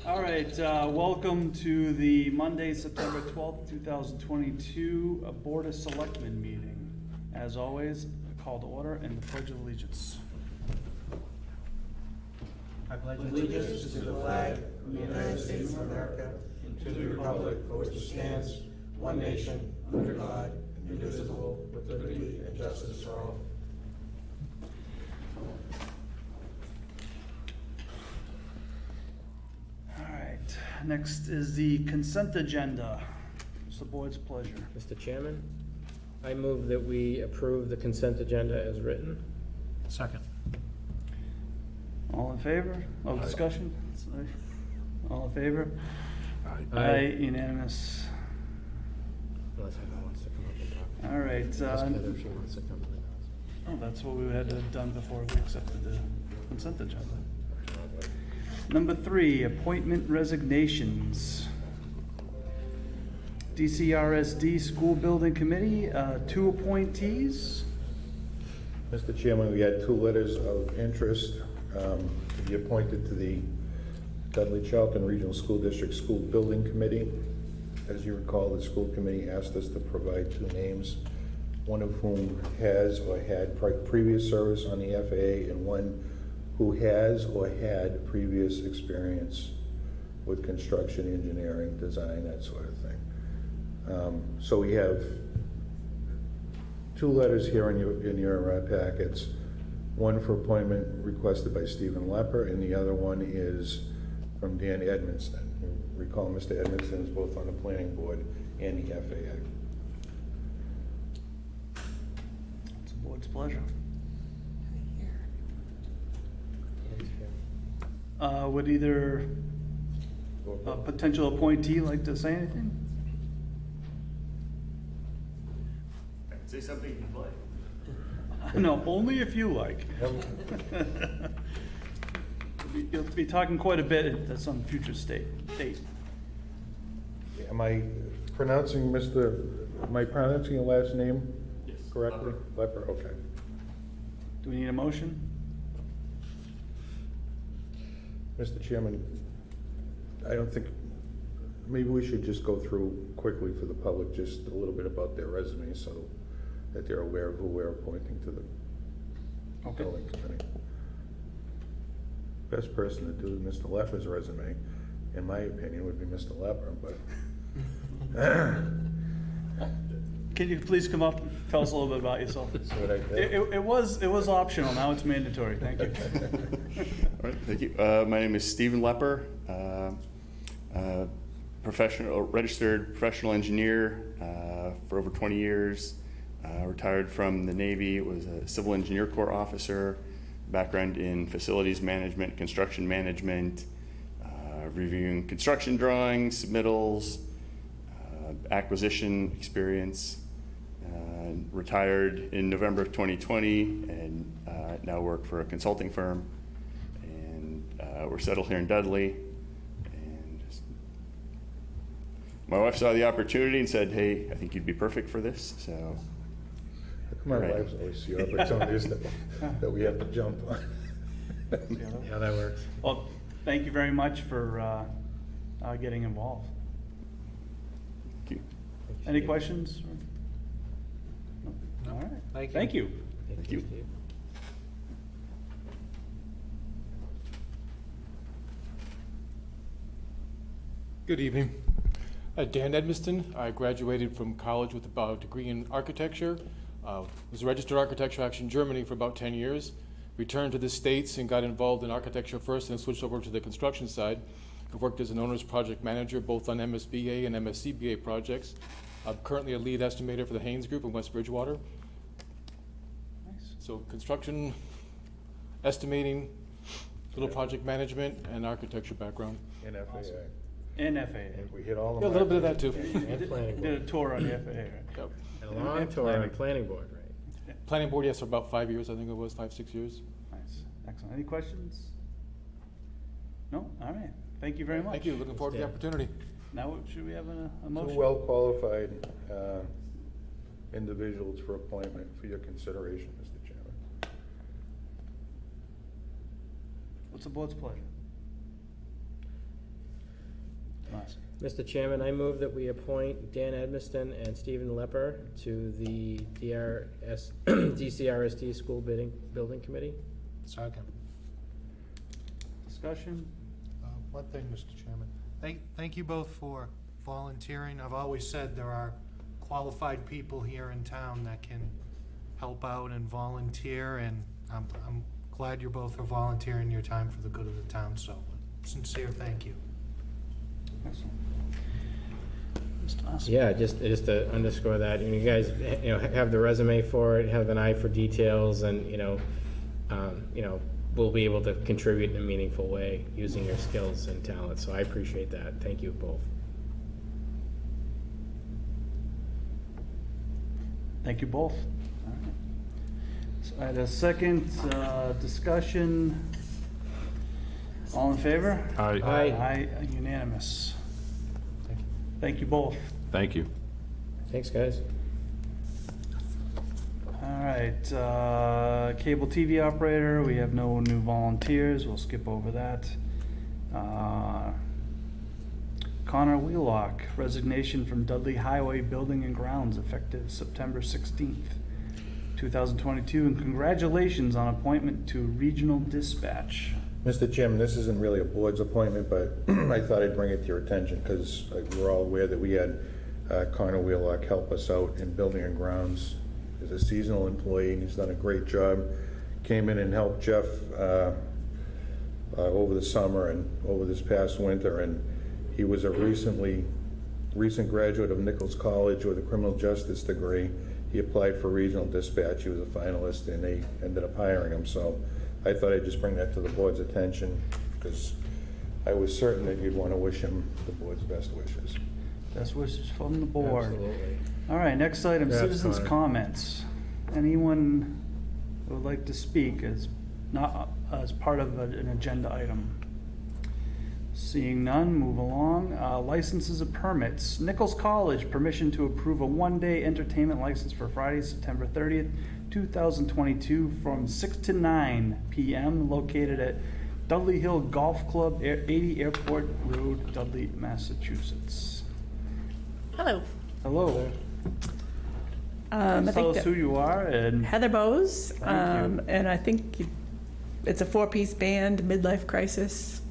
All right, welcome to the Monday, September 12th, 2022 Board of Selectmen meeting. As always, a call to order and the Pledge of Allegiance. I pledge allegiance to the flag of the United States of America and to the republic for which it stands, one nation, under God, indivisible, with liberty and justice for all. All right, next is the consent agenda. It's the board's pleasure. Mr. Chairman, I move that we approve the consent agenda as written. Second. All in favor? Oh, discussion? Sorry. All in favor? Aye. Unanimous. Unless Heather wants to come up and talk. All right. Ask Heather if she wants to come to the house. Oh, that's what we had to have done before we accepted the consent agenda. Number 3, appointment resignations. DCRSD School Building Committee, 2 appointees. Mr. Chairman, we had 2 letters of interest to be appointed to the Dudley Charlton Regional School District School Building Committee. As you recall, the school committee asked us to provide 2 names, one of whom has or had previous service on the FAA and one who has or had previous experience with construction, engineering, design, that sort of thing. So we have 2 letters here in your packets. One for appointment requested by Stephen Lepper, and the other one is from Dan Edmonston. You recall Mr. Edmonston is both on the planning board and the FAA. It's the board's pleasure. Would either potential appointee like to say anything? I can say something if you'd like. No, only if you like. You'll be talking quite a bit at some future date. Am I pronouncing your last name Yes. correctly? Lepper, okay. Do we need a motion? Mr. Chairman, I don't think, maybe we should just go through quickly for the public just a little bit about their resume so that they're aware of who we're appointing to the building committee. Best person to do Mr. Lepper's resume, in my opinion, would be Mr. Lepper, but Can you please come up and tell us a little bit about yourself? see what I did? It was optional, now it's mandatory, thank you. All right, thank you. My name is Stephen Lepper, registered professional engineer for over 20 years. Retired from the Navy, was a Civil Engineer Corps officer, background in facilities management, construction management, reviewing construction drawings, submittals, acquisition experience. Retired in November of 2020 and now work for a consulting firm. And we're settled here in Dudley. And my wife saw the opportunity and said, "Hey, I think you'd be perfect for this." So. My Right. wives always see opportunities that we have to jump on. Yeah, that works. Well, thank you very much for getting involved. Thank you. Any questions? All right, thank you. Thank you. Steve. Good evening. Dan Edmiston. I graduated from college with a degree in architecture. Was a registered architecture actually in Germany for about 10 years. Returned to the States and got involved in architecture first and switched over to the construction side. I've worked as an owner's project manager both on MSBA and MSCBA projects. I'm currently a lead estimator for the Haynes Group in West Bridgewater. Nice. So construction, estimating, little project management, and architecture background. In FAA. Awesome. And I FAA. think we hit all of Yeah, a little bit of that too. And planning Did a board. tour on the FAA, right? Yep. And a long tour on planning board, right? Planning board, yes, for about 5 years, I think it was, 5-6 years. Nice, excellent. Any questions? No? All right, thank you very much. Thank you, looking forward to the Dan. opportunity. Now, should we have a 2 motion? well-qualified individuals for appointment for your consideration, Mr. Chairman. What's the board's pleasure? Massey. Mr. Chairman, I move that we appoint Dan Edmiston and Stephen Lepper to the DCRSD School Building Committee. Second. Discussion? One thing, Mr. Chairman. Thank you both for volunteering. I've always said there are qualified people here in town that can help out and volunteer, and I'm glad you both are volunteering your time for the good of the town, so sincere thank you. Excellent. Mr. Massey. Yeah, just to underscore that, you guys, have the resume for it, have an eye for details, and, we'll be able to contribute in a meaningful way using your skills and talents, so I appreciate that. Thank you both. Thank you both. All right. So I had a second discussion. All in favor? Aye. Aye, unanimous. Thank you both. Thank you. Thanks, guys. All right, cable TV operator, we have no new volunteers, we'll skip over that. Connor Wheelock, resignation from Dudley Highway Building and Grounds effective September 16th, 2022, and congratulations on appointment to Regional Dispatch. Mr. Chairman, this isn't really a board's appointment, but I thought I'd bring it to your attention because we're all aware that we had Connor Wheelock help us out in building and grounds. He's a seasonal employee and he's done a great job. Came in and helped Jeff over the summer and over this past winter, and he was a recent graduate of Nichols College with a criminal justice degree. He applied for regional dispatch. He was a finalist and they ended up hiring him. So I thought I'd just bring that to the board's attention because I was certain that you'd want to wish him the board's best wishes. Best wishes from the board. Absolutely. All right, next item, Congrats, citizens' Connor. comments. Anyone who would like to speak as not as part of an agenda item? Seeing none, move along. Licenses and permits. Nichols College, permission to approve a one-day entertainment license for Friday, September 30th, 2022 from 6 to 9 p.m. located at Dudley Hill Golf Club, 80 Airport Road, Dudley, Massachusetts. Hello. Hello. I Please tell think us that who you are and Heather Bose, Thank you. and I think it's a four-piece band, Midlife Crisis.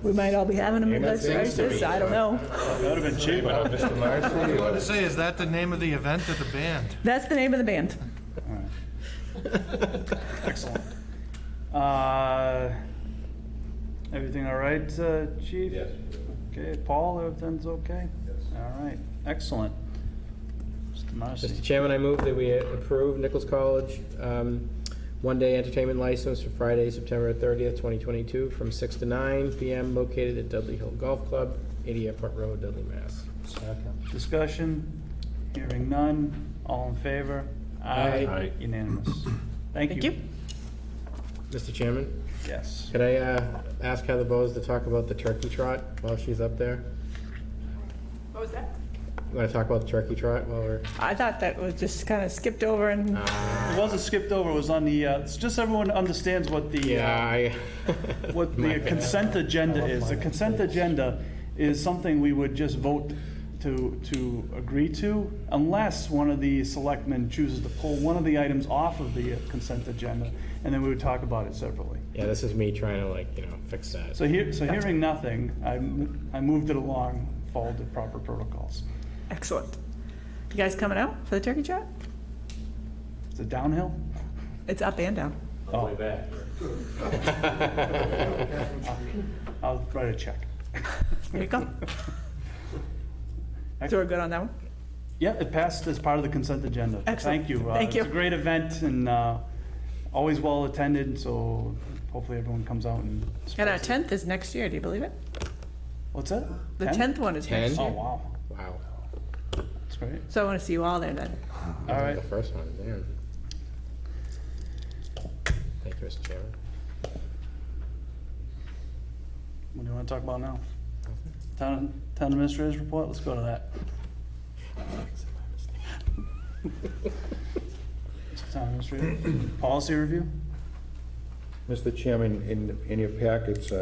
We might all be having a midlife seems to crisis, be. I don't know. that would have been cheap. Mr. Marcy? I was going to say, is that the name of the event or the band? That's the name of the band. Excellent. Everything all right, Chief? Yes. Okay, Paul, everything's okay? Yes. All right, excellent. Mr. Marcy. Mr. Chairman, I move that we approve Nichols College one-day entertainment license for Friday, September 30th, 2022, from 6 to 9 p.m. located at Dudley Hill Golf Club, 80 Airport Road, Dudley, Mass. Discussion? Hearing none, all in favor? Aye. Aye. Unanimous. Thank Thank you. you. Mr. Chairman, Yes. could I ask Heather Bose to talk about the turkey trot while she's up there? What was that? You want to talk about the turkey trot while we're... I thought that was just kind of skipped over and, It wasn't skipped over, it was on the, it's just so everyone understands what the, what My the bad. consent agenda is. The consent agenda is something we would just vote to agree to unless one of the selectmen chooses to pull one of the items off of the consent agenda, and then we would talk about it separately. Yeah, this is me trying to fix that. So hearing nothing, I moved it along, followed the proper protocols. excellent. You guys coming out for the turkey trot? Is it downhill? It's up and down. On the way back. I'll write a check. There you go. So we're good on that one? Yeah, it passed as part of the consent agenda. Excellent. Thank you. Thank you. It's a great event and always well attended, so hopefully everyone comes out and And our supports it. 10th is next year, do you believe it? What's that? The 10? 10th one is next 10? Oh, year. wow. Wow. That's great. So I want to see you all there then. All right. The first one, damn. Thank you, Mr. Chairman. What do you want to talk about now? Town administrator's report? Let's go to that. Town administrator, policy review? Mr. Chairman, in your packets,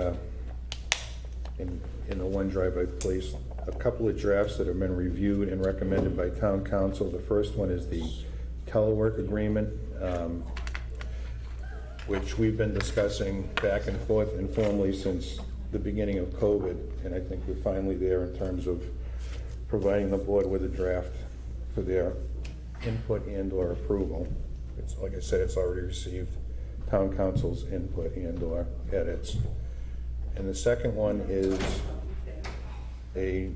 In the OneDrive, I've placed a couple of drafts that have been reviewed and recommended by town council. The first one is the telework agreement, which we've been discussing back and forth informally since the beginning of COVID, and I think we're finally there in terms of providing the board with a draft for their input and/or approval. It's, like I said, it's already received town council's input and/or edits. And the second one is a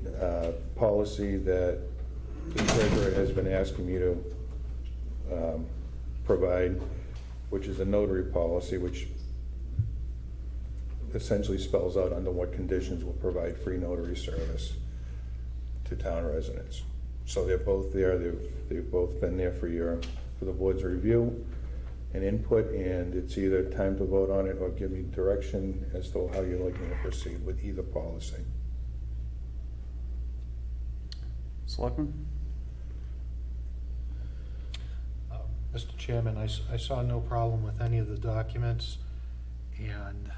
policy that the treasurer has been asking me to provide, which is a notary policy, which essentially spells out under what conditions we'll provide free notary service to town residents. So they're both there. They've both been there for the board's review and input, and it's either time to vote on it or give me direction as to how you'd like me to proceed with either policy. Selectmen? Mr. Chairman, I saw no problem with any of the documents, and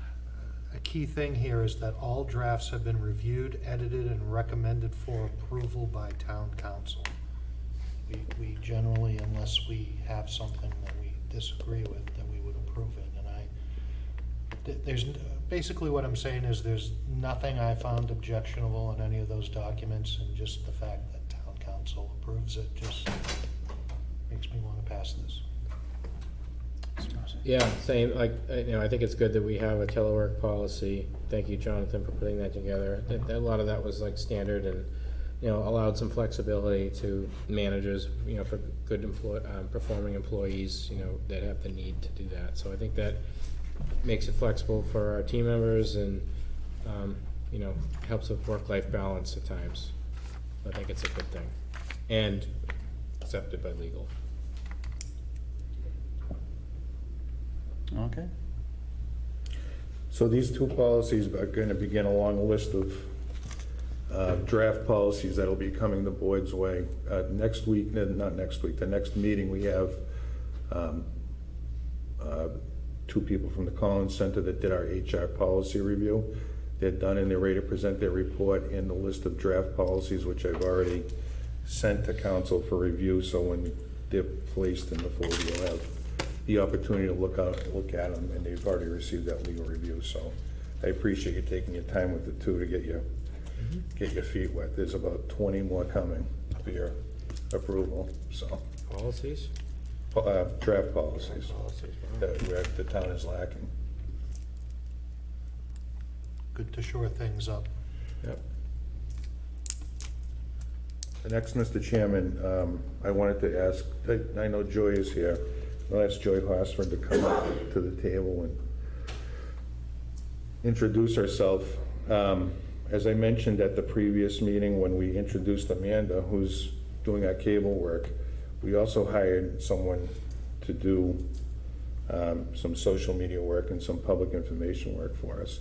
a key thing here is that all drafts have been reviewed, edited, and recommended for approval by town council. We generally, unless we have something that we disagree with, that we would approve it. And there's basically what I'm saying is there's nothing I found objectionable in any of those documents, and just the fact that town council approves it just makes me want to pass this. Yeah, same, like, I think it's good that we have a telework policy. Thank you, Jonathan, for putting that together. A lot of that was like standard and, allowed some flexibility to managers, for good performing employees, that have the need to do that. So I think that makes it flexible for our team members and, helps with work-life balance at times. I think it's a good thing and accepted by legal. Okay. So these two policies are going to begin a long list of draft policies that'll be coming the board's way. Next week, not next week, the next meeting, we have two people from the Collins Center that did our HR policy review. They're done and they're ready to present their report and the list of draft policies, which I've already sent to council for review. So when they're placed in the folder, you'll have the opportunity to look at them, and they've already received that legal review. So I appreciate you taking your time with the two to get your feet wet. There's about 20 more coming for your approval. So Policies? draft policies Policies, wow. that the town is lacking. Good to shore things up. Yep. The next, Mr. Chairman, I wanted to ask, I know Joy is here. I'll ask Joy Hossford to come up to the table and introduce herself. As I mentioned at the previous meeting when we introduced Amanda, who's doing our cable work, we also hired someone to do some social media work and some public information work for us.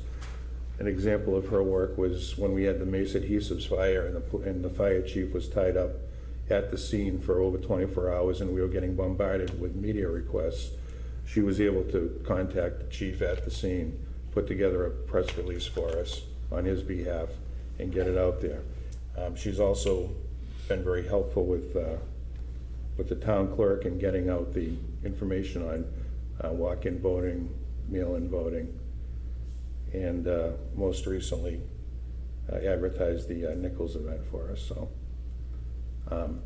An example of her work was when we had the Mesa Adhesives fire and the fire chief was tied up at the scene for over 24 hours and we were getting bombarded with media requests. She was able to contact the chief at the scene, put together a press release for us on his behalf and get it out there. She's also been very helpful with the town clerk in getting out the information on walk-in voting, mail-in voting, and most recently advertised the Nichols event for us. So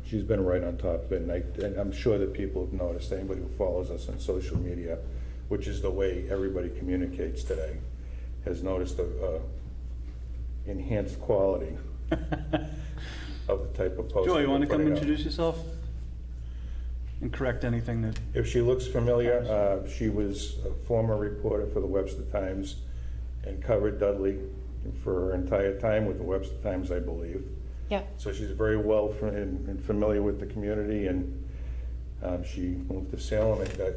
she's been right on top of it, and I'm sure that people have noticed, anybody who follows us on social media, which is the way everybody communicates today, has noticed the enhanced quality of the type of post. Joy, you want to come putting out. introduce yourself? And correct anything that... If she looks familiar, she was a former reporter for the Webster Times and covered Dudley for her entire time with the Webster Times, I believe. Yeah. So she's very well and familiar with the community, and she moved to Salem and got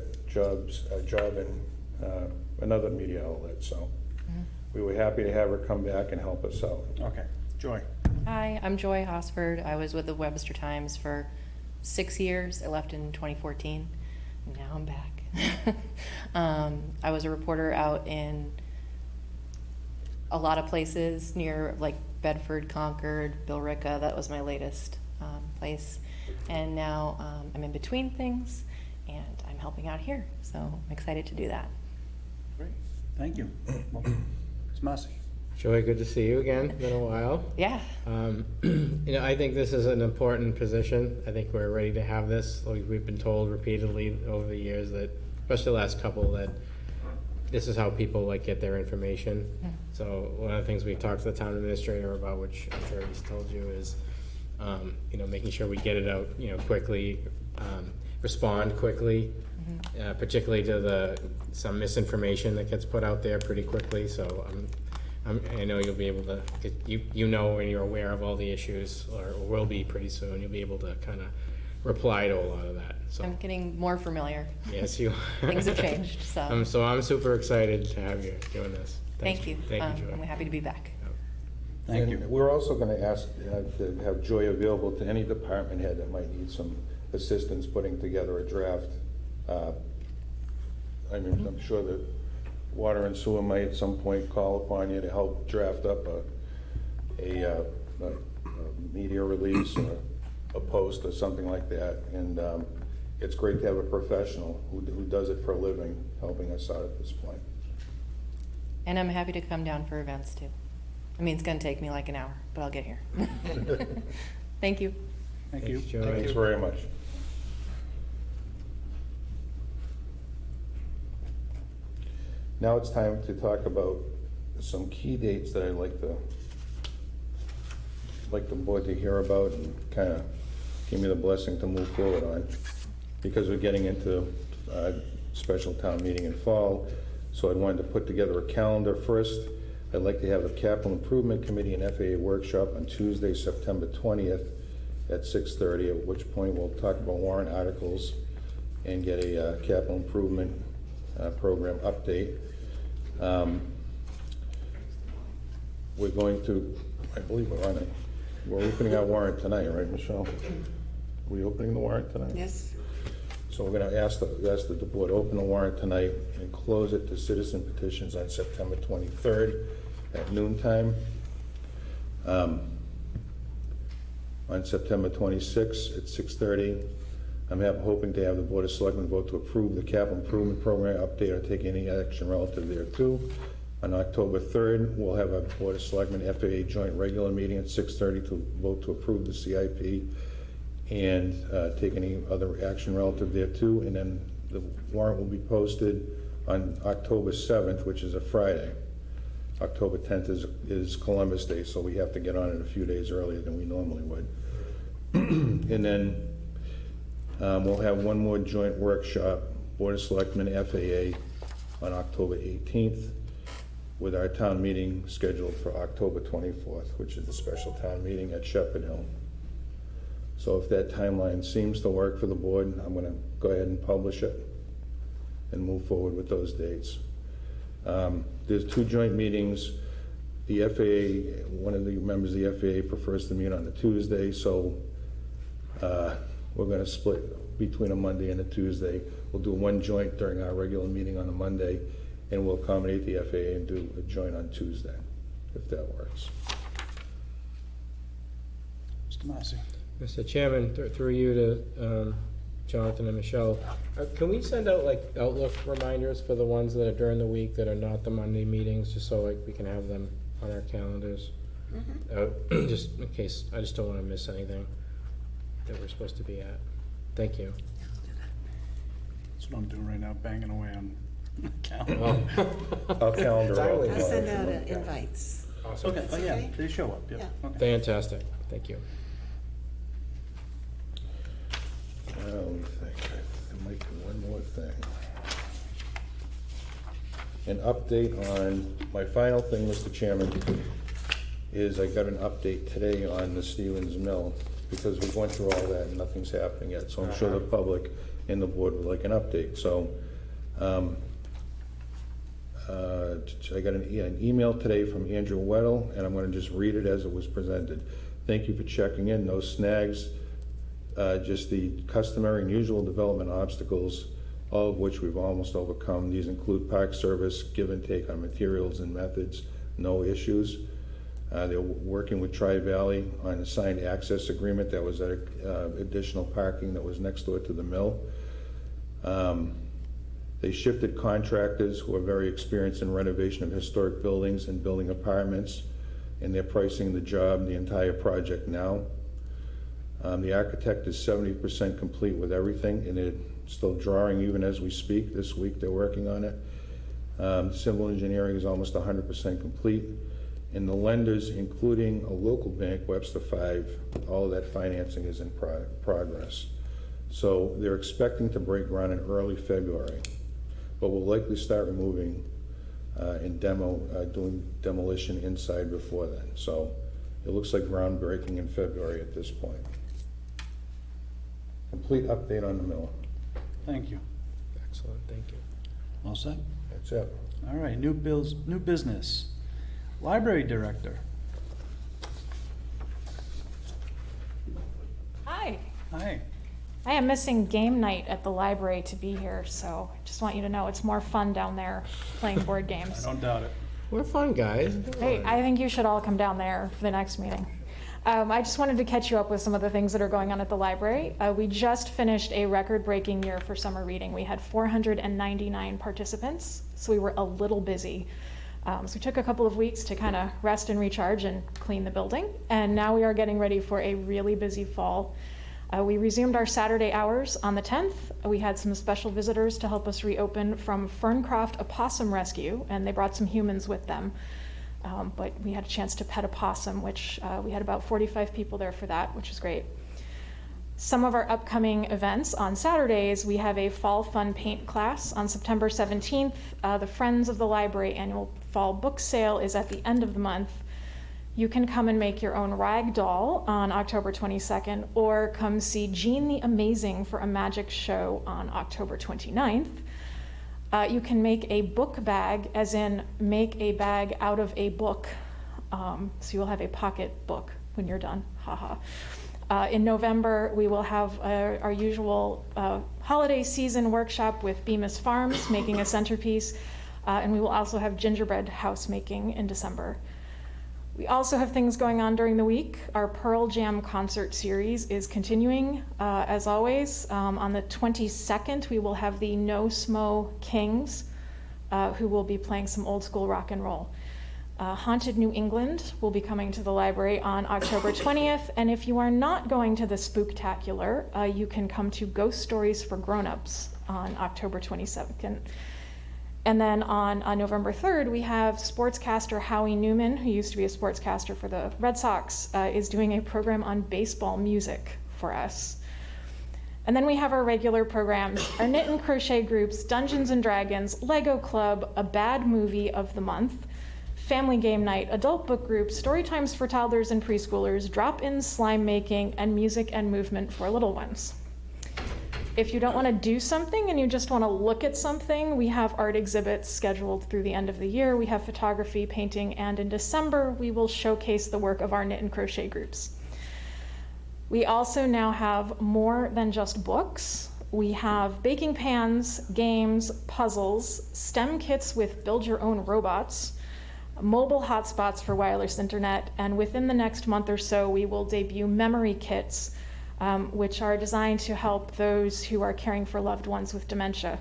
a job in another media outlet. So we were happy to have her come back and help us out. Okay. Joy. Hi, I'm Joy Hossford. I was with the Webster Times for 6 years. I left in 2014, and now I'm back. I was a reporter out in a lot of places near like Bedford, Concord, Billerica. That was my latest place. And now I'm in between things and I'm helping out here. So I'm excited to do that. Great, thank you. Well, it's Marcy. Joy, good to see you again. Been a while. Yeah. I think this is an important position. I think we're ready to have this. We've been told repeatedly over the years that, especially the last couple, that this is how people get their information. So one of the things we've talked to the town administrator about, which I'm sure he's told you, is making sure we get it out quickly, respond quickly, particularly to some misinformation that gets put out there pretty quickly. So I know you'll be able to, and you're aware of all the issues, or will be pretty soon. You'll be able to kind of reply to a lot of that. So I'm getting more familiar. yes, you. Things have changed. So So I'm super excited to have you doing this. thank you. Thank you, Joy. I'm happy to be back. Thank you. And we're also going to ask to have Joy available to any department head that might need some assistance putting together a draft. I'm sure that Water and Sewer might at some point call upon you to help draft up a media release or a post or something like that. And it's great to have a professional who does it for a living helping us out at this point. And I'm happy to come down for events too. I mean, it's going to take me like an hour, but I'll get here. Thank you. Thank you. Thanks, Joy. Thanks very much. Now it's time to talk about some key dates that I'd like the board to hear about and kind of give me the blessing to move forward on. Because we're getting into a special town meeting in fall, so I wanted to put together a calendar first. I'd like to have a capital improvement committee and FAA workshop on Tuesday, September 20th at 6:30, at which point we'll talk about warrant articles and get a capital improvement program update. We're going to, I believe we're opening our warrant tonight, right, Michelle? Are we opening the warrant tonight? Yes. So we're gonna ask the board to open the warrant tonight and close it to citizen petitions on September 23rd at noon time. On September 26th at 6:30, I'm hoping to have the Board of Selectmen vote to approve the capital improvement program update or take any action relative thereto. On October 3rd, we'll have a Board of Selectmen FAA joint regular meeting at 6:30 to vote to approve the CIP and take any other action relative thereto. And then the warrant will be posted on October 7th, which is a Friday. October 10th is Columbus Day, so we have to get on it a few days earlier than we normally would. And then we'll have one more joint workshop, Board of Selectmen FAA, on October 18th, with our town meeting scheduled for October 24th, which is the special town meeting at Shepherd Hill. So if that timeline seems to work for the board, I'm going to go ahead and publish it and move forward with those dates. There's two joint meetings. The FAA, one of the members of the FAA prefers to meet on a Tuesday, so we're going to split between a Monday and a Tuesday. We'll do one joint during our regular meeting on a Monday, and we'll accommodate the FAA and do a joint on Tuesday, if that works. Mr. Massey. Mr. Chairman, through you to Jonathan and Michelle, can we send out Outlook reminders for the ones that are during the week that are not the Monday meetings, just so we can have them on our calendars? Just in case, I just don't want to miss anything that we're supposed to be at. Thank you. That's what I'm doing right now, banging away on the calendar. I'll calendar all Timely. the I'll send ones. out invites. Awesome. Okay, oh yeah, Okay. they show up, yeah. Yeah. Okay. Fantastic. Thank you. Let me think. There might be one more thing. An update on, my final thing, Mr. Chairman, is I got an update today on the Stevens Mill, because we went through all that and nothing's happening yet, so I'm sure the public and the board would like an update. So, I got an email today from Andrew Weddle, and I'm gonna just read it as it was presented. Thank you for checking in, no snags, just the customary and usual development obstacles, all of which we've almost overcome. These include park service, give and take on materials and methods, no issues. They're working with Tri-Valley on a signed access agreement that was at additional parking that was next door to the mill. They shifted contractors who are very experienced in renovation of historic buildings and building apartments, and they're pricing the job, the entire project now. The architect is 70% complete with everything, and they're still drawing even as we speak. This week they're working on it. Civil engineering is almost 100% complete. And the lenders, including a local bank, Webster 5, all of that financing is in progress. So they're expecting to break ground in early February, but we'll likely start removing and doing demolition inside before then. So it looks like groundbreaking in February at this point. Complete update on the mill. Thank you. Excellent, thank you. All set? That's it. All right, new business. Library director. Hi. Hi. I am missing game night at the library to be here, so I just want you to know it's more fun down there playing board I games. don't doubt it. We're fun, guys. Hey, I think you should all come down there for the next meeting. I just wanted to catch you up with some of the things that are going on at the library. We just finished a record-breaking year for summer reading. We had 499 participants, so we were a little busy. So we took a couple of weeks to kind of rest and recharge and clean the building, and now we are getting ready for a really busy fall. We resumed our Saturday hours on the 10th. We had some special visitors to help us reopen from Ferncroft Opossum Rescue, and they brought some humans with them. But we had a chance to pet a possum, which we had about 45 people there for that, which was great. Some of our upcoming events on Saturdays, we have a fall fun paint class on September 17th. The Friends of the Library annual fall book sale is at the end of the month. You can come and make your own rag doll on October 22nd, or come see Jean the Amazing for a magic show on October 29th. You can make a book bag, as in make a bag out of a book. So you'll have a pocket book when you're done, haha. In November, we will have our usual holiday season workshop with Bemis Farms, making a centerpiece, and we will also have gingerbread house making in December. We also have things going on during the week. Our Pearl Jam concert series is continuing, as always. On the 22nd, we will have the No Smo Kings, who will be playing some old school rock and roll. Haunted New England will be coming to the library on October 20th, and if you are not going to the Spooktacular, you can come to Ghost Stories for Grown-Ups on October 22nd. And then on November 3rd, we have sportscaster Howie Newman, who used to be a sportscaster for the Red Sox, is doing a program on baseball music for us. And then we have our regular programs, our knit and crochet groups, Dungeons and Dragons, Lego Club, a bad movie of the month, family game night, adult book group, story times for toddlers and preschoolers, drop-in slime making, and music and movement for little ones. If you don't want to do something and you just want to look at something, we have art exhibits scheduled through the end of the year. We have photography, painting, and in December, we will showcase the work of our knit and crochet groups. We also now have more than just books. We have baking pans, games, puzzles, STEM kits with build-your-own robots, mobile hotspots for wireless internet, and within the next month or so, we will debut memory kits, which are designed to help those who are caring for loved ones with dementia.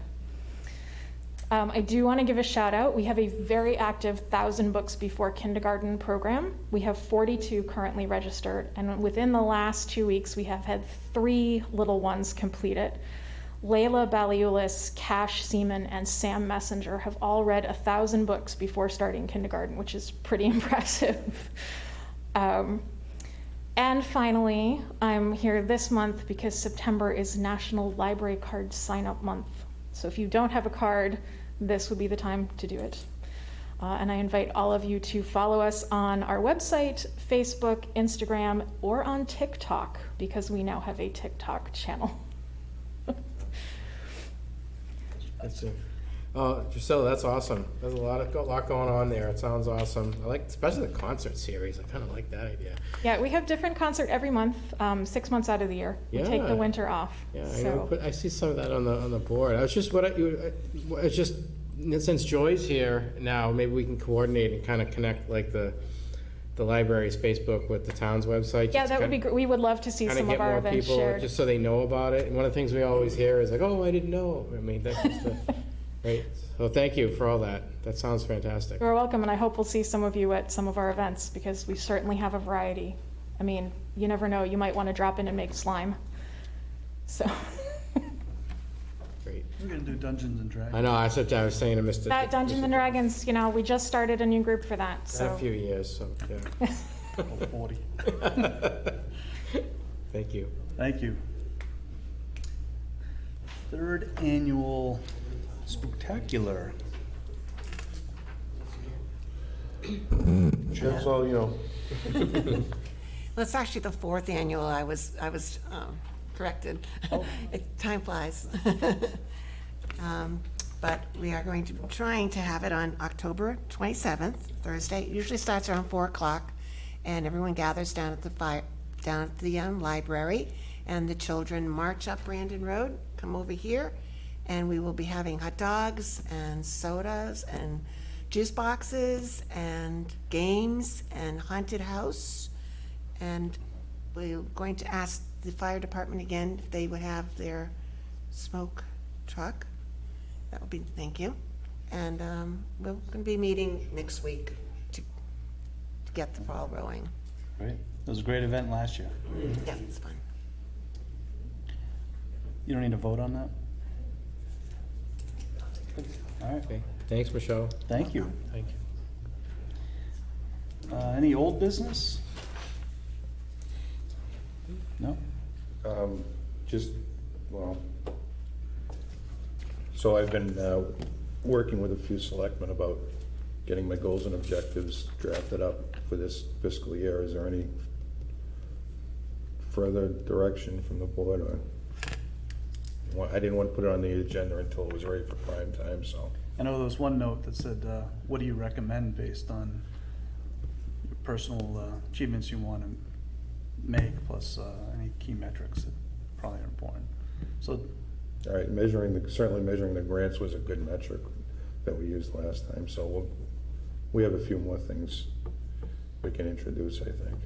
I do want to give a shout out. We have a very active 1,000 Books Before Kindergarten program. We have 42 currently registered, and within the last 2 weeks, we have had 3 little ones complete it. Layla Baliulis, Cash Seaman, and Sam Messenger have all read 1,000 books before starting kindergarten, which is pretty impressive. And finally, I'm here this month because September is National Library Card Sign-Up Month. So if you don't have a card, this would be the time to do it. And I invite all of you to follow us on our website, Facebook, Instagram, or on TikTok, because we now have a TikTok channel. That's it. Oh, Drusilla, that's awesome. There's a lot going on there. It sounds awesome. I like, especially the concert series. I kind of like that idea. Yeah, we have different concert every month, 6 months out of the year. We take the winter off. Yeah, so. I see some of that on the board. I was just since Joy's here now, maybe we can coordinate and kind of connect like the library's Facebook with the town's website. Yeah, that would be great. We would love to see Kind some of of get our more events people, shared. just so they know about it. And one of the things we always hear is like, oh, I didn't know. I mean, that's just right. So thank you for all that. That sounds fantastic. You're welcome, and I hope we'll see some of you at some of our events, because we certainly have a variety. I mean, you never know, you might want to drop in and make slime. So, Great. We're gonna do Dungeons and Dragons. I know, I was saying to Mr. that Dungeons and Dragons, you know, we just started a new group for that, A so. few years, so, yeah. Oh, 40. Thank you. Thank you. Third annual Spooktacular. That's all, you know. Well, it's actually the fourth annual. I was corrected. Time flies. But we are going to be trying to have it on October 27th, Thursday. It usually starts around 4 o'clock, and everyone gathers down at the library, and the children march up Brandon Road, come over here, and we will be having hot dogs and sodas and juice boxes and games and haunted house. And we're going to ask the fire department again if they would have their smoke truck. That would be, thank you. And we're going to be meeting next week to get the ball rolling. Great. It was a great event last year. Yeah, it's fun. You don't need to vote on that? All right. Okay. Thanks, Michelle. Thank you. Thank you. Any old business? No? Just, well, so I've been working with a few selectmen about getting my goals and objectives drafted up for this fiscal year. Is there any further direction from the board, or? I didn't want to put it on the agenda until it was ready for prime time, so. I know there was one note that said, what do you recommend based on your personal achievements you want to make, plus any key metrics that probably are important. So, All right, certainly measuring the grants was a good metric that we used last time, so we have a few more things we can introduce, I think.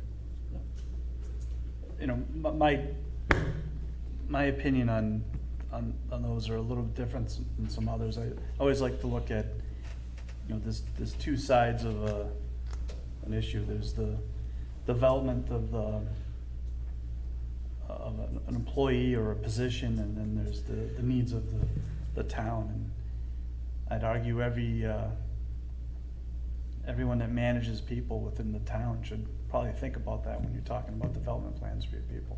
you know, my opinion on those are a little different than some others. I always like to look at, you know, there's two sides of an issue. There's the development of an employee or a position, and then there's the needs of the town. And I'd argue everyone that manages people within the town should probably think about that when you're talking about development plans for your people,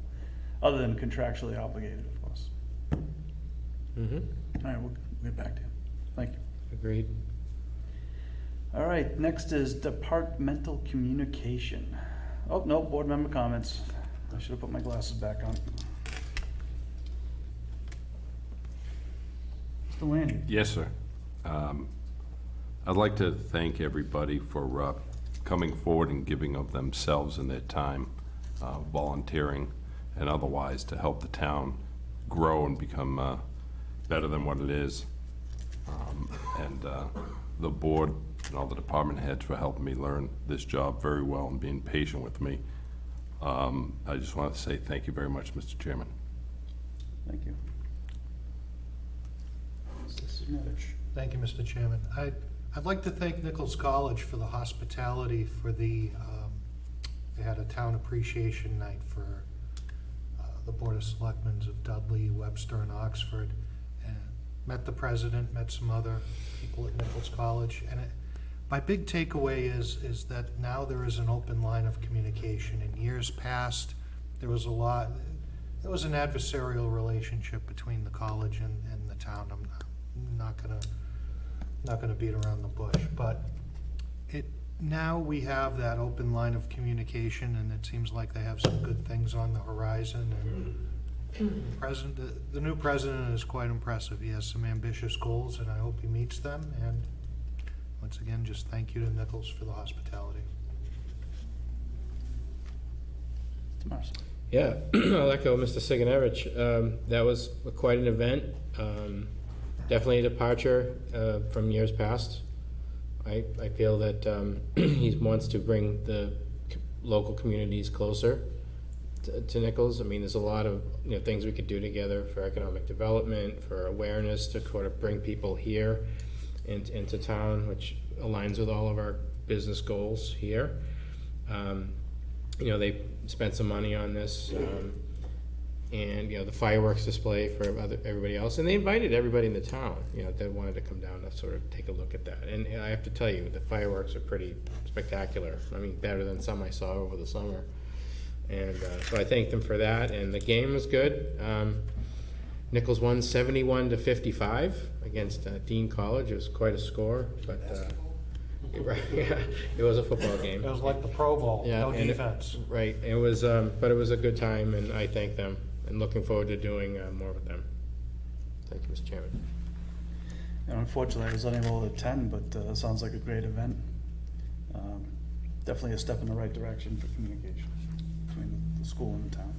other than contractually obligated, of course. Mm-hmm. All right, we'll get back to you. Thank you. Agreed. All right, next is departmental communication. Oh, no, board member comments. I should have put my glasses back on. Mr. Lanning. Yes, sir. I'd like to thank everybody for coming forward and giving of themselves and their time, volunteering and otherwise, to help the town grow and become better than what it is. And the board and all the department heads for helping me learn this job very well and being patient with me. I just want to say thank you very much, Mr. Chairman. Thank you. Mr. Sinovich. Thank you, Mr. Chairman. I'd like to thank Nichols College for the hospitality for they had a town appreciation night for the Board of Selectmen of Dudley, Webster, and Oxford. And met the president, met some other people at Nichols College. And my big takeaway is that now there is an open line of communication. In years past, there was an adversarial relationship between the college and the town. I'm not gonna beat around the bush, but now we have that open line of communication, and it seems like they have some good things on the horizon. And the new president is quite impressive. He has some ambitious goals, and I hope he meets them. And once again, just thank you to Nichols for the hospitality. Mr. Marson. Yeah, I'll echo Mr. Siganovich. That was quite an event. definitely a departure from years past. I feel that he wants to bring the local communities closer to Nichols. I mean, there's a lot of things we could do together for economic development, for awareness, to sort of bring people here into town, which aligns with all of our business goals here. They spent some money on this, and the fireworks display for everybody else, and they invited everybody in the town that wanted to come down to sort of take a look at that. And I have to tell you, the fireworks are pretty spectacular. I mean, better than some I saw over the summer. And so I thanked them for that, and the game was good. Nichols won 71-55 against Dean College. It was quite a score, but yeah, it was a football game. It was like the Pro Bowl, Yeah, no and defense. Right, it was, but it was a good time, and I thank them, and looking forward to doing more with them. Thank you, Mr. Chairman. And unfortunately, I was unable to attend, but it sounds like a great event. Definitely a step in the right direction for communication between the school and the town.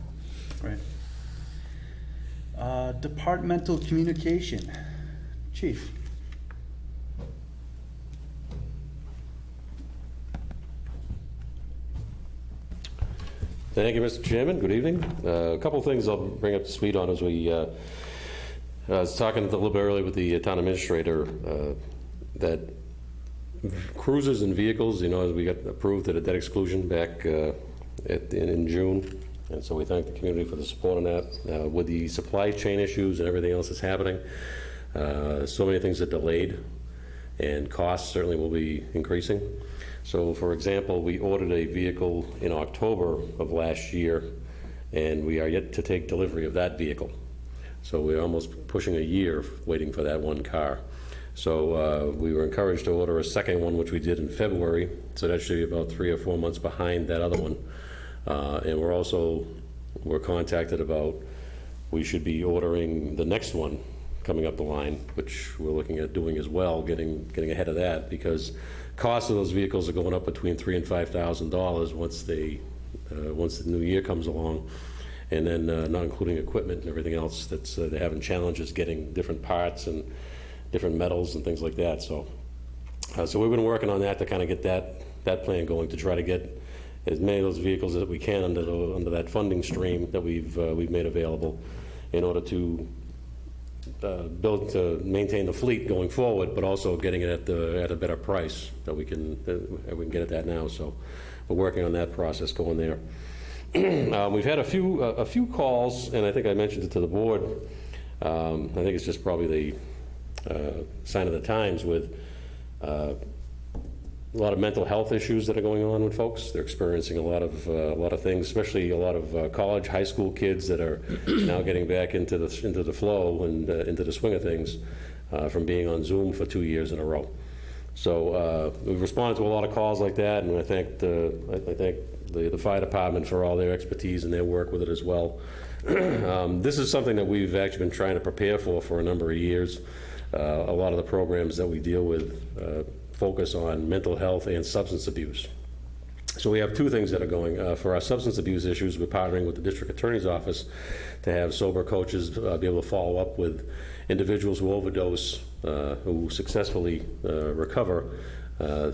Right. Departmental communication. Chief. Thank you, Mr. Chairman. Good evening. A couple of things I'll bring up to speed on as we I was talking a little bit earlier with the town administrator that cruisers and vehicles, as we got approved at a debt exclusion back in June, and so we thank the community for the support on that. With the supply chain issues and everything else that's happening, so many things are delayed, and costs certainly will be increasing. So, for example, we ordered a vehicle in October of last year, and we are yet to take delivery of that vehicle. So we're almost pushing a year waiting for that one car. So we were encouraged to order a second one, which we did in February. So that should be about 3 or 4 months behind that other one. And we're contacted about, we should be ordering the next one coming up the line, which we're looking at doing as well, getting ahead of that, because costs of those vehicles are going up between $3,000 and $5,000 once the new year comes along, and then not including equipment and everything else that's they're having challenges getting different parts and different metals and things like that. So we've been working on that to kind of get that plan going, to try to get as many of those vehicles as we can under that funding stream that we've made available, in order to maintain the fleet going forward, but also getting it at a better price that we can get at that now. So we're working on that process going there. We've had a few calls, and I think I mentioned it to the board. I think it's just probably the sign of the times, with a lot of mental health issues that are going on with folks. They're experiencing a lot of things, especially a lot of college, high school kids that are now getting back into the flow and into the swing of things from being on Zoom for 2 years in a row. So we've responded to a lot of calls like that, and I thank the fire department for all their expertise and their work with it as well. This is something that we've actually been trying to prepare for a number of years. A lot of the programs that we deal with focus on mental health and substance abuse. So we have two things that are going. For our substance abuse issues, we're partnering with the district attorney's office to have sober coaches be able to follow up with individuals who overdose, who successfully recover,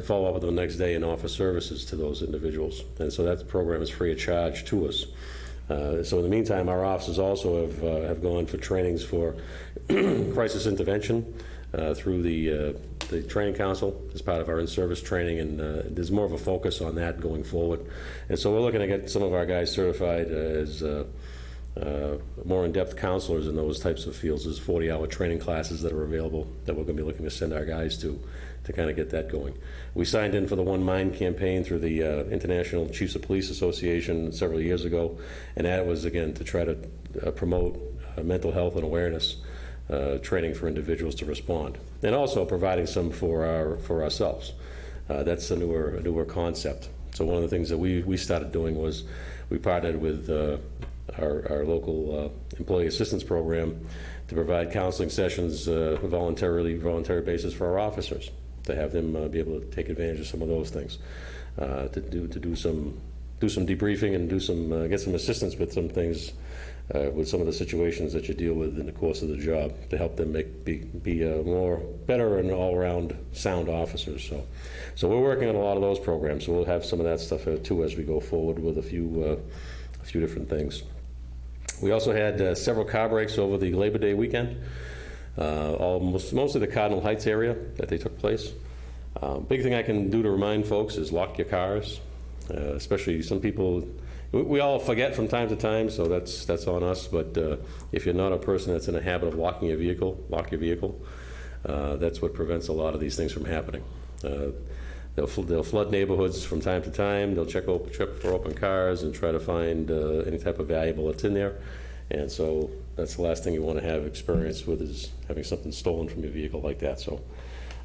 follow up with them the next day and offer services to those individuals. And so that program is free of charge to us. So in the meantime, our offices also have gone for trainings for crisis intervention through the training council as part of our in-service training, and there's more of a focus on that going forward. And so we're looking to get some of our guys certified as more in-depth counselors in those types of fields. There's 40-hour training classes that are available that we're going to be looking to send our guys to kind of get that going. We signed in for the One Mind campaign through the International Chiefs of Police Association several years ago, and that was, again, to try to promote mental health and awareness training for individuals to respond, and also providing some for ourselves. That's a newer concept. So one of the things that we started doing was we partnered with our local employee assistance program to provide counseling sessions voluntary basis for our officers, to have them be able to take advantage of some of those things, to do some debriefing and get some assistance with some things with some of the situations that you deal with in the course of the job to help them be more better and all-around sound officers. So we're working on a lot of those programs. So we'll have some of that stuff too as we go forward with a few different things. We also had several car breaks over the Labor Day weekend, mostly the Cardinal Heights area that they took place. Big thing I can do to remind folks is lock your cars, especially some people. We all forget from time to time, so that's on us. But if you're not a person that's in the habit of locking your vehicle, lock your vehicle. That's what prevents a lot of these things from happening. They'll flood neighborhoods from time to time. They'll check for open cars and try to find any type of valuable that's in there. And so that's the last thing you want to have experience with, is having something stolen from your vehicle like that. So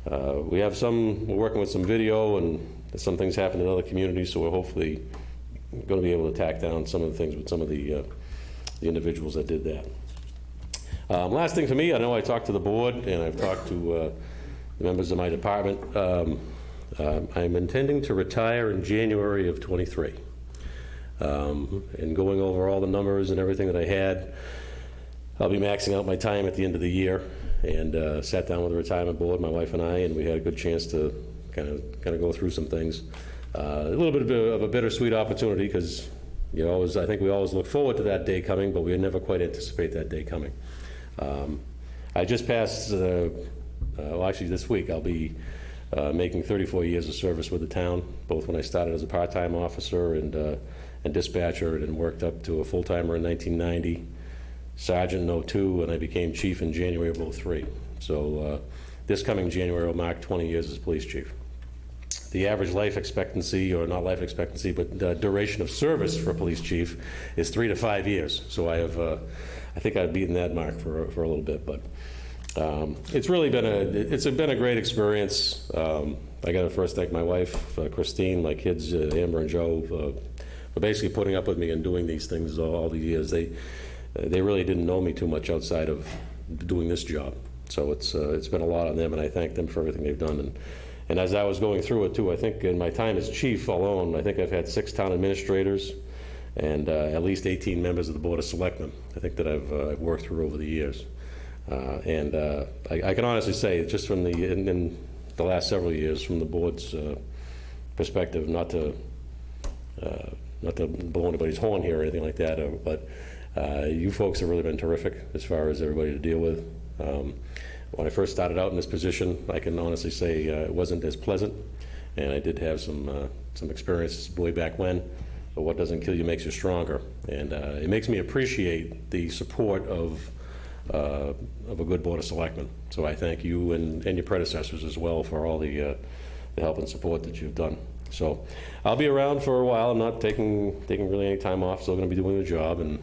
we're working with some video, and some things happen in other communities, so we're hopefully going to be able to tack down some of the things with some of the individuals that did that. Last thing for me, I know I talked to the board and I've talked to the members of my department. I'm intending to retire in January of '23. And going over all the numbers and everything that I had, I'll be maxing out my time at the end of the year. And sat down with the retirement board, my wife and I, and we had a good chance to kind of go through some things. A little bit of a bittersweet opportunity, because I think we always look forward to that day coming, but we never quite anticipate that day coming. I just passed, actually this week, I'll be making 34 years of service with the town, both when I started as a part-time officer and dispatcher, and worked up to a full-timer in 1990, sergeant in '02, and I became chief in January of '03. So this coming January will mark 20 years as police chief. The average life expectancy, or not life expectancy, but duration of service for a police chief is 3 to 5 years. So I think I've beaten that mark for a little bit, but it's really been a great experience. I got to first thank my wife, Christine, my kids, Amber and Joe, for basically putting up with me and doing these things all the years. They really didn't know me too much outside of doing this job. So it's been a lot on them, and I thank them for everything they've done. And as I was going through it too, I think in my time as chief alone, I think I've had 6 town administrators and at least 18 members of the Board of Selectmen, I think, that I've worked through over the years. And I can honestly say, just from in the last several years, from the board's perspective, not to blow anybody's horn here or anything like that, but you folks have really been terrific as far as everybody to deal with. When I first started out in this position, I can honestly say it wasn't as pleasant, and I did have some experiences way back when. But what doesn't kill you makes you stronger, and it makes me appreciate the support of a good Board of Selectmen. So I thank you and your predecessors as well for all the help and support that you've done. So I'll be around for a while. I'm not taking really any time off. Still going to be doing the job and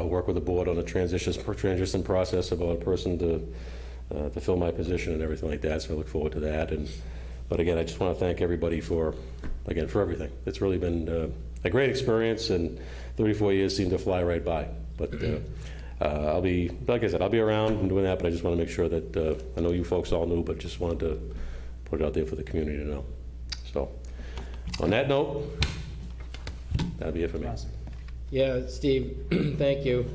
work with the board on the transition process about a person to fill my position and everything like that. So I look forward to that. But again, I just want to thank everybody for everything. It's really been a great experience, and 34 years seem to fly right by. But I'll be, like I said, I'll be around and doing that, but I just want to make sure that I know you folks all knew, but just wanted to put it out there for the community to know. So on that note, that'll be it for me. Yeah, Steve, thank you.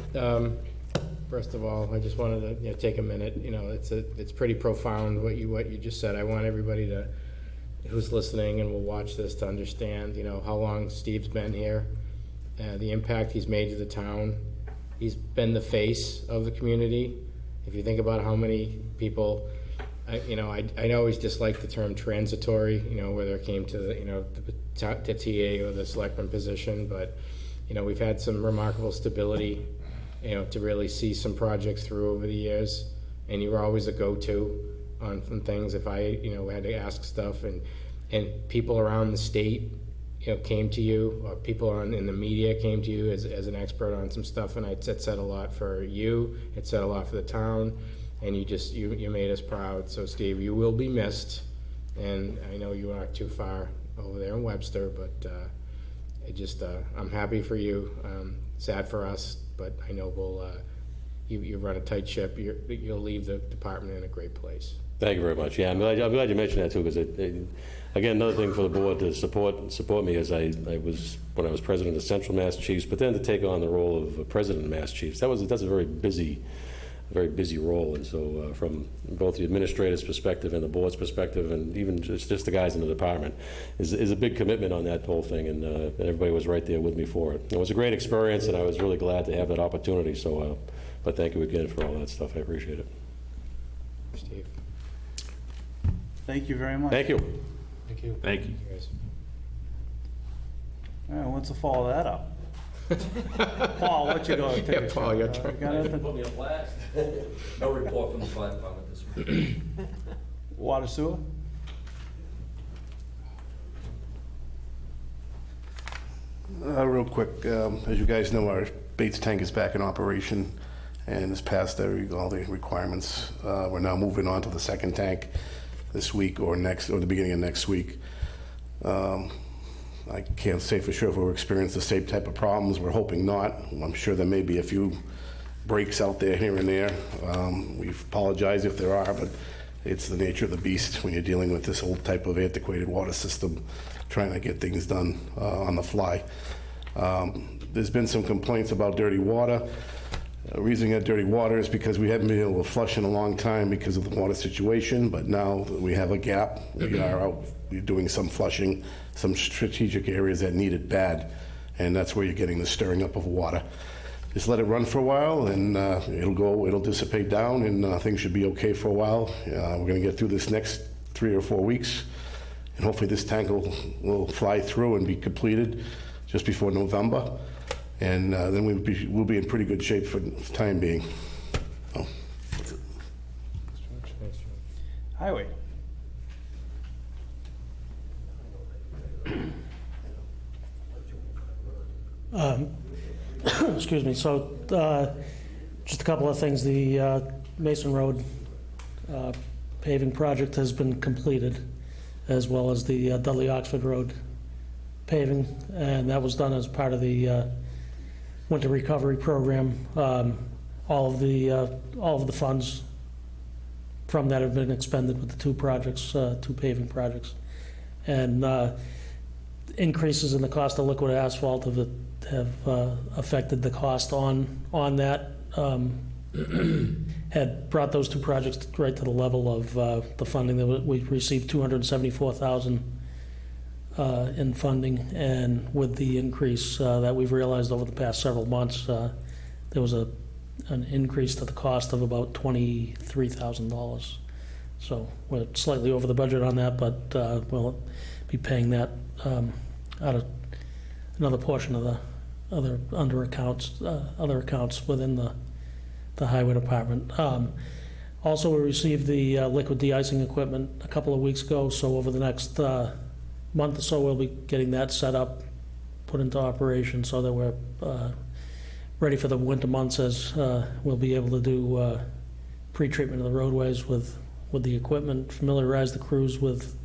First of all, I just wanted to take a minute. It's pretty profound what you just said. I want everybody who's listening and will watch this to understand how long Steve's been here, the impact he's made to the town. He's been the face of the community. If you think about how many people, I always disliked the term transitory, whether it came to the TA or the selectman position, but we've had some remarkable stability, to really see some projects through over the years, and you were always a go-to on some things if I had to ask stuff, and people around the state came to you, or people in the media came to you as an expert on some stuff, and it said a lot for you, it said a lot for the town, and you made us proud. So Steve, you will be missed, and I know you aren't too far over there in Webster, but I'm happy for you, sad for us, but I know you run a tight ship. You'll leave the department in a great place. Thank you very much. Yeah, I'm glad you mentioned that too, because again, another thing for the board to support me is when I was president of Central Mass Chiefs, but then to take on the role of president of Mass Chiefs, that's a very busy role. And so from both the administrator's perspective and the board's perspective, and even just the guys in the department, is a big commitment on that whole thing. And everybody was right there with me for it. It was a great experience, and I was really glad to have that opportunity. So, but thank you again for all that stuff. I appreciate it. Steve. Thank you very much. Thank you. Thank you. Thank you. guys. All right, let's follow that up. Paul, what you going to take? Yeah, Paul, your turn. Got anything? Put me at last. No report from the fire department this week. Water sewer? Real quick, as you guys know, our Bates tank is back in operation and has passed all the requirements. We're now moving on to the second tank this week or the beginning of next week. I can't say for sure if we'll experience the same type of problems. We're hoping not. I'm sure there may be a few breaks out there here and there. We apologize if there are, but it's the nature of the beast when you're dealing with this old type of antiquated water system, trying to get things done on the fly. There's been some complaints about dirty water. The reason we got dirty water is because we haven't been able to flush in a long time because of the water situation, but now that we have a gap, we are out doing some flushing, some strategic areas that need it bad, and that's where you're getting the stirring up of water. Just let it run for a while, and it'll dissipate down, and things should be okay for a while. We're going to get through this next 3 or 4 weeks, and hopefully this tank will fly through and be completed just before November, and then we'll be in pretty good shape for the time being. Oh, that's it. Highway. Excuse me. So just a couple of things. The Mason Road paving project has been completed, as well as the Dudley Oxford Road paving, and that was done as part of the winter recovery program. All of the funds from that have been expended with the two projects, two paving projects, and increases in the cost of liquid asphalt have affected the cost on that. Had brought those two projects right to the level of the funding that we received $274,000 in funding, and with the increase that we've realized over the past several months, there was an increase to the cost of about $23,000. So we're slightly over the budget on that, but we'll be paying that out of another portion of the other other accounts within the highway department. Also, we received the liquid de-icing equipment a couple of weeks ago, so over the next month or so we'll be getting that set up, put into operation, so that we're ready for the winter months, as we'll be able to do pre-treatment of the roadways with the equipment, familiarize the crews with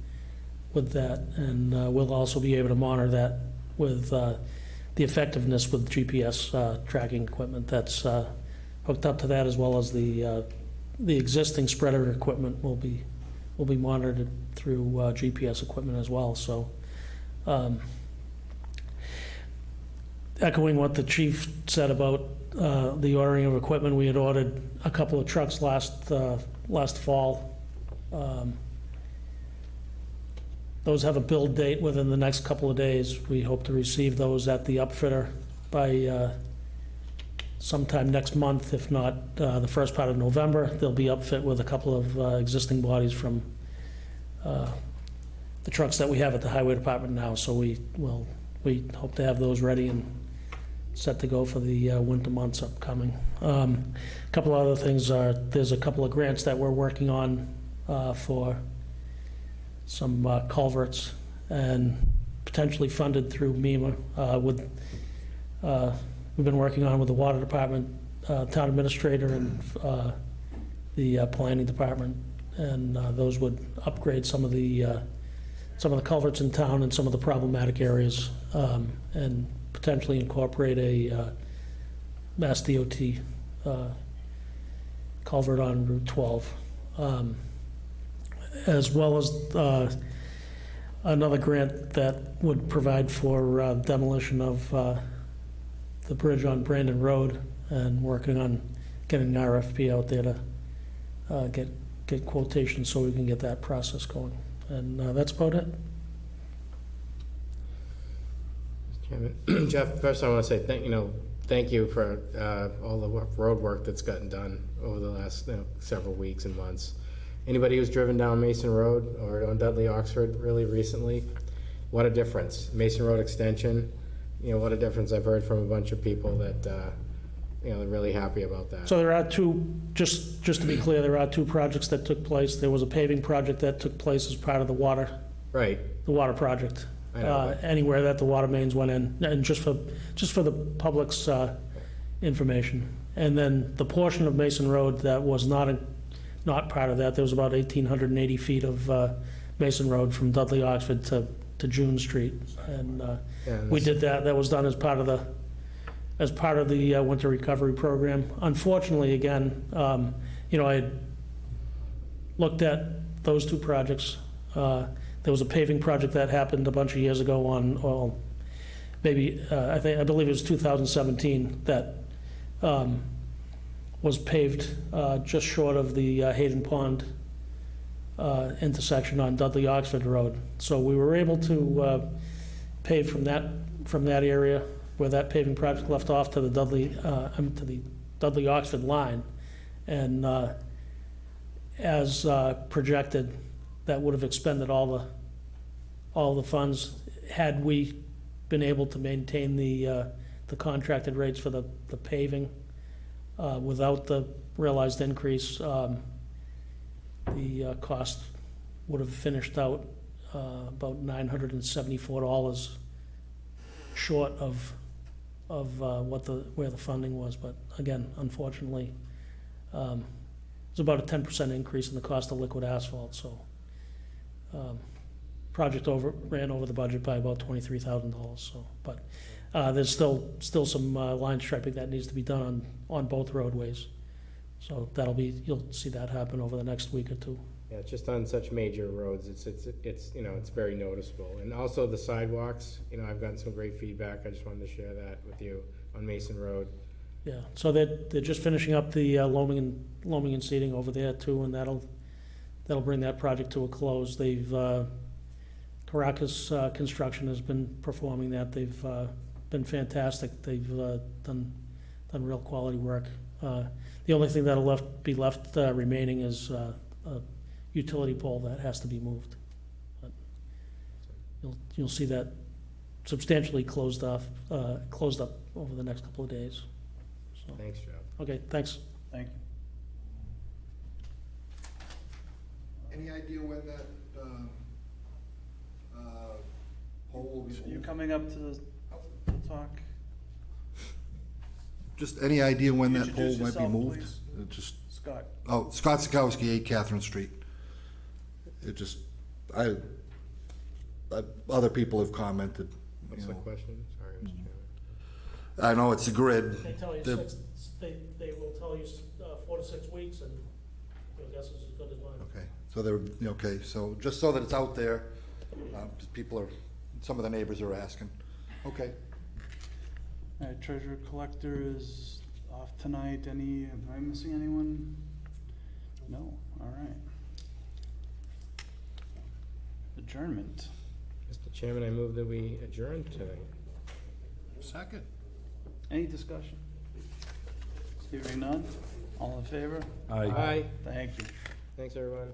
that, and we'll also be able to monitor that with the effectiveness with GPS tracking equipment that's hooked up to that, as well as the existing spreader equipment will be monitored through GPS equipment as well. So echoing what the chief said about the ordering of equipment, we had ordered a couple of trucks last fall. Those have a build date within the next couple of days. We hope to receive those at the upfitter by sometime next month, if not the first part of November. They'll be upfit with a couple of existing bodies from the trucks that we have at the highway department now. So we hope to have those ready and set to go for the winter months upcoming. A couple of other things are, there's a couple of grants that we're working on for some culverts, and potentially funded through MEMA. We've been working on with the water department, town administrator, and the planning department, and those would upgrade some of the culverts in town and some of the problematic areas, and potentially incorporate a Mass DOT culvert on Route 12. as well as another grant that would provide for demolition of the bridge on Brandon Road, and working on getting an RFP out there to get quotations so we can get that process going. And that's about it. Chairman. Jeff, first I want to say thank you for all the road work that's gotten done over the last several weeks and months. Anybody who's driven down Mason Road or on Dudley Oxford really recently, what a difference. Mason Road extension, what a difference. I've heard from a bunch of people that they're really happy about that. So there are two, just to be clear, there are two projects that took place. There was a paving project that took place as part of the water project. I know, but- Anywhere that the water mains went in, and just for the public's information. And then the portion of Mason Road that was not part of that, there was about 1,880 feet of Mason Road from Dudley Oxford to June Street. And we did that. That was done as part of the winter recovery program. Unfortunately, again, I had looked at those two projects. There was a paving project that happened a bunch of years ago I believe it was 2017, that was paved just short of the Hayden Pond intersection on Dudley Oxford Road. So we were able to pave from that area where that paving project left off to the Dudley Oxford line, and as projected, that would have expended all the funds had we been able to maintain the contracted rates for the paving without the realized increase. The cost would have finished out about $974 short of where the funding was. But again, unfortunately, it's about a 10% increase in the cost of liquid asphalt. So project ran over the budget by about $23,000. So, but there's still some line striping that needs to be done on both roadways. So you'll see that happen over the next week or two. Yeah, just on such major roads, it's very noticeable. And also the sidewalks, I've gotten some great feedback. I just wanted to share that with you on Mason Road. Yeah, so they're just finishing up the loaming and seeding over there too, and that'll bring that project to a close. Caracas Construction has been performing that. They've been fantastic. They've done real quality work. The only thing that'll be left remaining is a utility pole that has to be moved. But you'll see that substantially closed up over the next couple of days. So, Thanks, Jeff. okay, thanks. Thank you. Any idea when that pole will be? So you coming up to talk? Just any idea when that pole Introduce might be yourself, moved? please. It just, Scott. oh, Scott Sikowski, 8 Catherine Street. Other people have commented. What's the question? Sorry, Mr. Chairman. I know it's a grid. They tell you The- they will tell you 4 to 6 weeks, and your guess is as good as mine. Okay, so so just so that it's out there, some of the neighbors are asking. Okay. All right, treasurer collector is off tonight. Am I missing anyone? No, all right. Adjournment. Mr. Chairman, I move that we adjourn tonight. Second. Any discussion? Hearing none, all in favor? Aye. Aye. Thank you. Thanks, everyone.